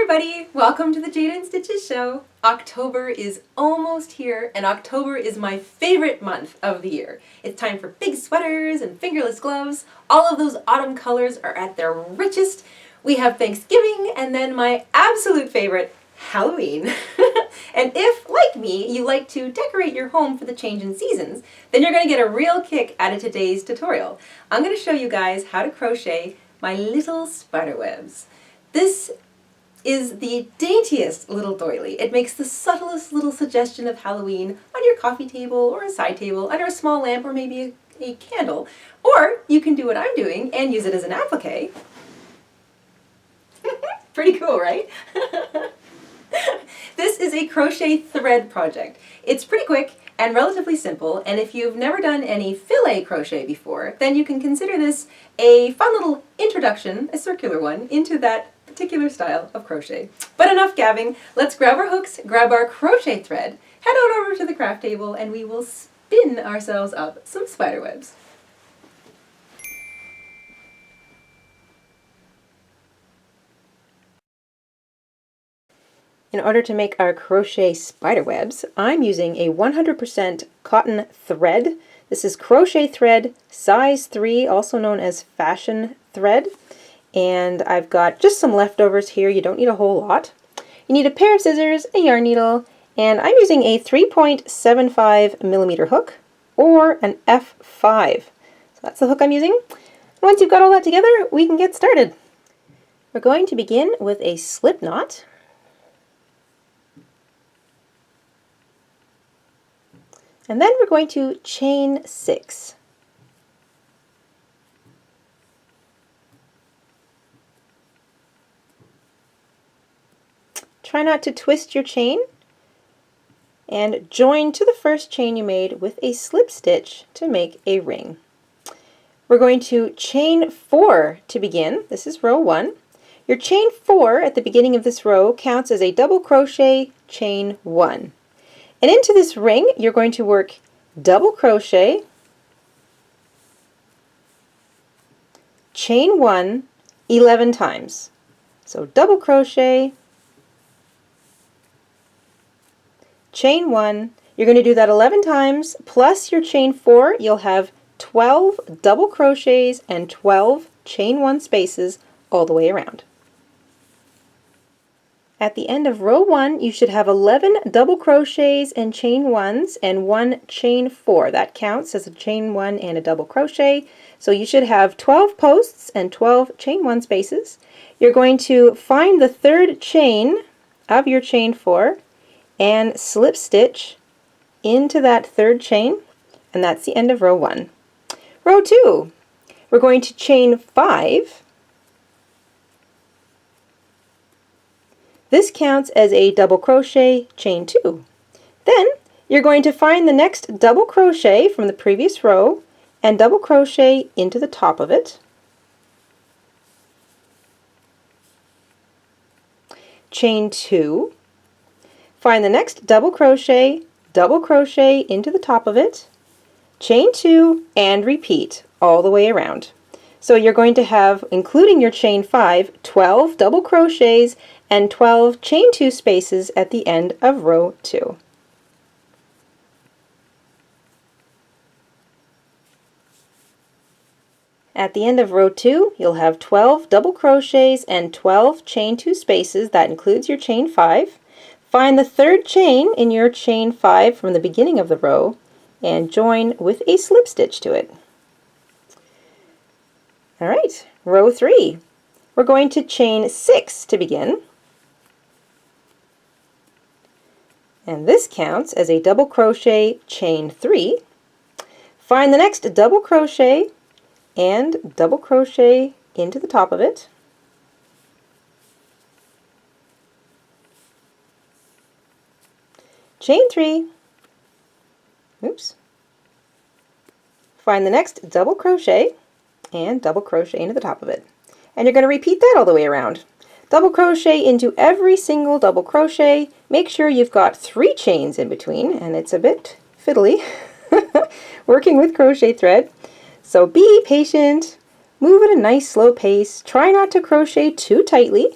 everybody! Welcome to the Jayda InStitches show. October is almost here, and October is my favorite month of the year. It's time for big sweaters and fingerless gloves. All of those autumn colors are at their richest. We have Thanksgiving, and then my absolute favorite, Halloween. And if, like me, you like to decorate your home for the change in seasons, then you're going to get a real kick out of today's tutorial. I'm going to show you guys how to crochet my little spider webs. This is the daintiest little doily. It makes the subtlest little suggestion of Halloween on your coffee table or a side table, under a small lamp or maybe a candle. Or you can do what I'm doing and use it as an applique. Pretty cool, right? This is a crochet thread project. It's pretty quick and relatively simple, and if you've never done any filet crochet before, then you can consider this a fun little introduction, a circular one, into that particular style of crochet. But enough gabbing, let's grab our hooks, grab our crochet thread, head on over to the craft table, and we will spin ourselves up some spider webs. In order to make our crochet spider webs, I'm using a 100% cotton thread. This is crochet thread, size 3, also known as fashion thread. And I've got just some leftovers here. You don't need a whole lot. You need a pair of scissors, a yarn needle, and I'm using a 3.75 millimeter hook or an F5. So that's the hook I'm using. Once you've got all that together, we can get started. We're going to begin with a slip knot. And then we're going to chain 6. Try not to twist your chain, and join to the first chain you made with a slip stitch to make a ring. We're going to chain 4 to begin. This is row 1. Your chain 4 at the beginning of this row counts as a double crochet, chain 1. And into this ring you're going to work double crochet, chain 1 11 times. So double crochet, chain 1, you're going to do that 11 times, plus your chain 4, you'll have 12 double crochets and 12 chain 1 spaces all the way around. At the end of row 1, you should have 11 double crochets and chain 1s and 1 chain 4. That counts as a chain 1 and a double crochet. So you should have 12 posts and 12 chain 1 spaces. You're going to find the third chain of your chain 4 and slip stitch into that third chain, and that's the end of row 1. Row 2, we're going to chain 5. This counts as a double crochet, chain 2. Then you're going to find the next double crochet from the previous row and double crochet into the top of it. Chain 2. Find the next double crochet into the top of it, chain 2, and repeat all the way around. So you're going to have, including your chain 5, 12 double crochets and 12 chain 2 spaces at the end of row 2. At the end of row 2, you'll have 12 double crochets and 12 chain 2 spaces. That includes your chain 5. Find the third chain in your chain 5 from the beginning of the row and join with a slip stitch to it. Alright, row 3. We're going to chain 6 to begin. And this counts as a double crochet, chain 3. Find the next double crochet and double crochet into the top of it. Chain 3. Oops. Find the next double crochet and double crochet into the top of it. And you're going to repeat that all the way around. Double crochet into every single double crochet. Make sure you've got 3 chains in between, and it's a bit fiddly working with crochet thread. So be patient, move at a nice slow pace, try not to crochet too tightly,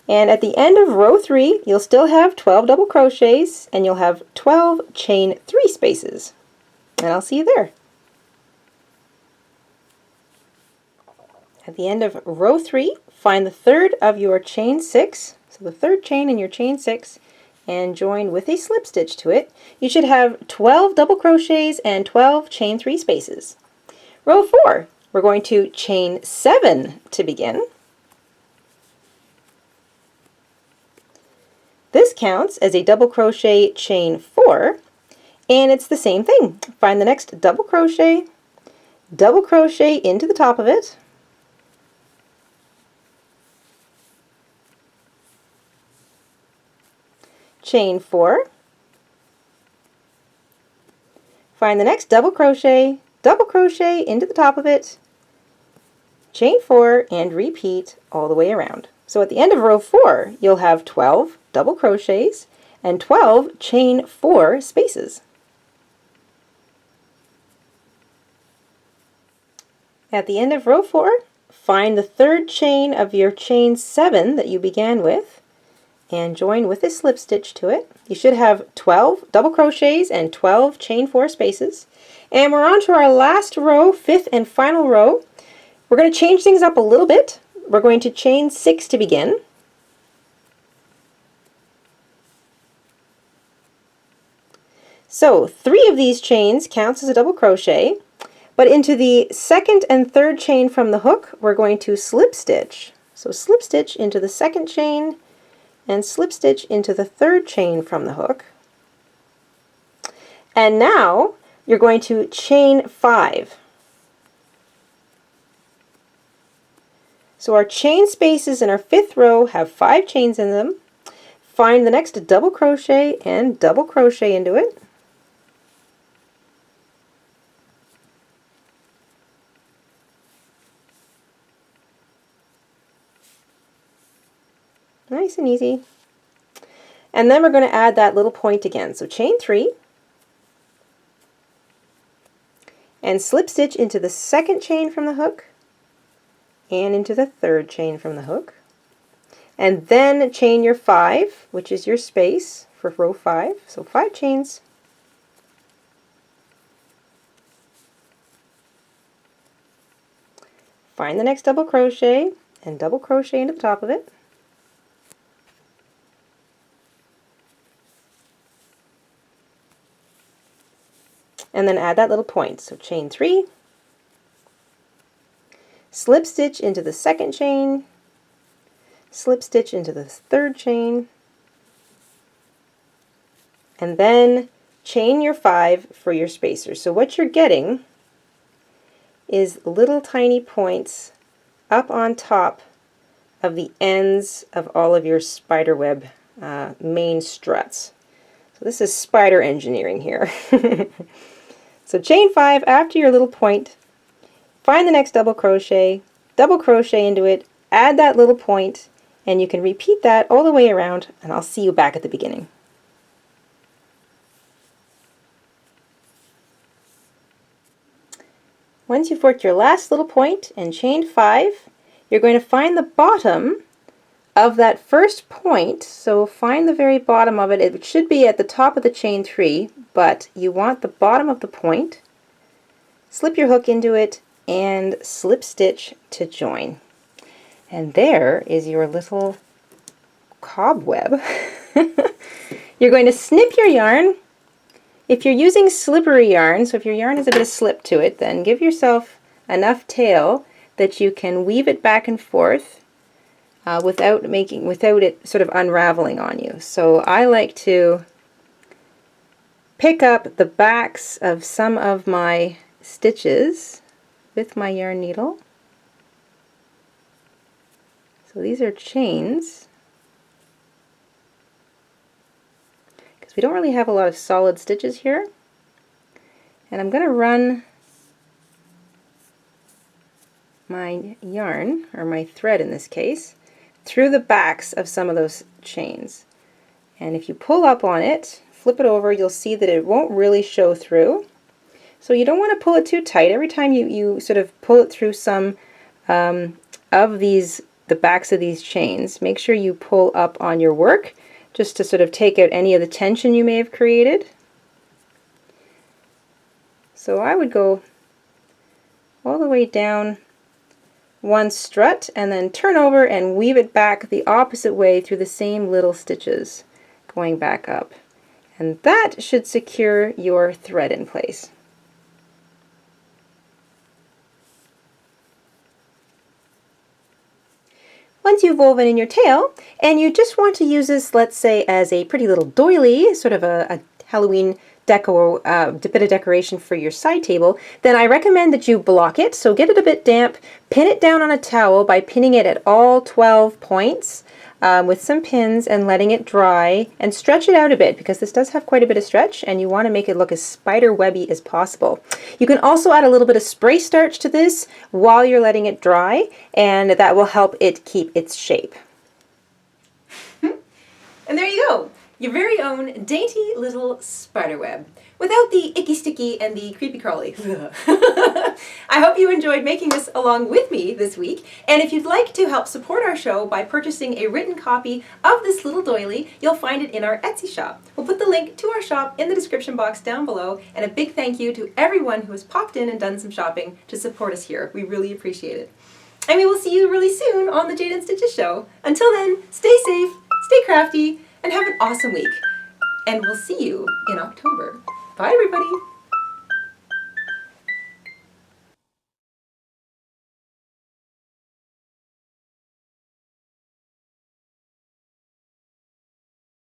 And at the end of row 3, you'll still have 12 double crochets, and you'll have 12 chain 3 spaces. And I'll see you there. At the end of row 3, find the third of your chain 6, so the third chain in your chain 6, and join with a slip stitch to it. You should have 12 double crochets and 12 chain 3 spaces. Row 4, we're going to chain 7 to begin. This counts as a double crochet chain 4, and it's the same thing. Find the next double crochet into the top of it, chain 4, find the next double crochet into the top of it, chain 4, and repeat all the way around. So at the end of row 4, you'll have 12 double crochets and 12 chain 4 spaces. At the end of row 4, find the third chain of your chain 7 that you began with, and join with a slip stitch to it. You should have 12 double crochets and 12 chain 4 spaces. And we're on to our last row, 5th and final row. We're going to change things up a little bit. We're going to chain 6 to begin. So 3 of these chains counts as a double crochet, but into the second and third chain from the hook, we're going to slip stitch. So slip stitch into the second chain and slip stitch into the third chain from the hook. And now you're going to chain 5. So our chain spaces in our 5th row have 5 chains in them. Find the next double crochet and double crochet into it. Nice and easy. And then we're going to add that little point again. So chain 3 and slip stitch into the second chain from the hook and into the third chain from the hook. And then chain your 5, which is your space for row 5. So 5 chains. Find the next double crochet and double crochet into the top of it. And then add that little point. So chain 3, slip stitch into the second chain, slip stitch into the third chain, and then chain your 5 for your spacers. So what you're getting is little tiny points up on top of the ends of all of your spiderweb main struts. So this is spider engineering here. So chain 5 after your little point, find the next double crochet into it, add that little point, and you can repeat that all the way around, and I'll see you back at the beginning. Once you've worked your last little point and chained 5, you're going to find the bottom of that first point. So find the very bottom of it. It should be at the top of the chain 3, but you want the bottom of the point. Slip your hook into it and slip stitch to join. And there is your little cobweb. You're going to snip your yarn. If you're using slippery yarn, so if your yarn has a bit of slip to it, then give yourself enough tail that you can weave it back and forth without it sort of unraveling on you. So I like to pick up the backs of some of my stitches with my yarn needle. So these are chains, because we don't really have a lot of solid stitches here. And I'm going to run my yarn, or my thread in this case, through the backs of some of those chains. And if you pull up on it, flip it over, you'll see that it won't really show through. So you don't want to pull it too tight. Every time you sort of pull it through some of the the backs of these chains. Make sure you pull up on your work just to sort of take out any of the tension you may have created. So I would go all the way down one strut and then turn over and weave it back the opposite way through the same little stitches going back up. And that should secure your thread in place. Once you've woven in your tail, and you just want to use this, let's say, as a pretty little doily, sort of a Halloween bit of decoration for your side table, then I recommend that you block it. So get it a bit damp, pin it down on a towel by pinning it at all 12 points with some pins and letting it dry, and stretch it out a bit because this does have quite a bit of stretch and you want to make it look as spider webby as possible. You can also add a little bit of spray starch to this while you're letting it dry, and that will help it keep its shape. And there you go, your very own dainty little spider web, without the icky sticky and the creepy crawly. I hope you enjoyed making this along with me this week, and if you'd like to help support our show by purchasing a written copy of this little doily, you'll find it in our Etsy shop. We'll put the link to our shop in the description box down below, and a big thank you to everyone who has popped in and done some shopping to support us here. We really appreciate it. And we will see you really soon on the Jayda InStitches show. Until then, stay safe, stay crafty, and have an awesome week. And we'll see you in October. Bye, everybody.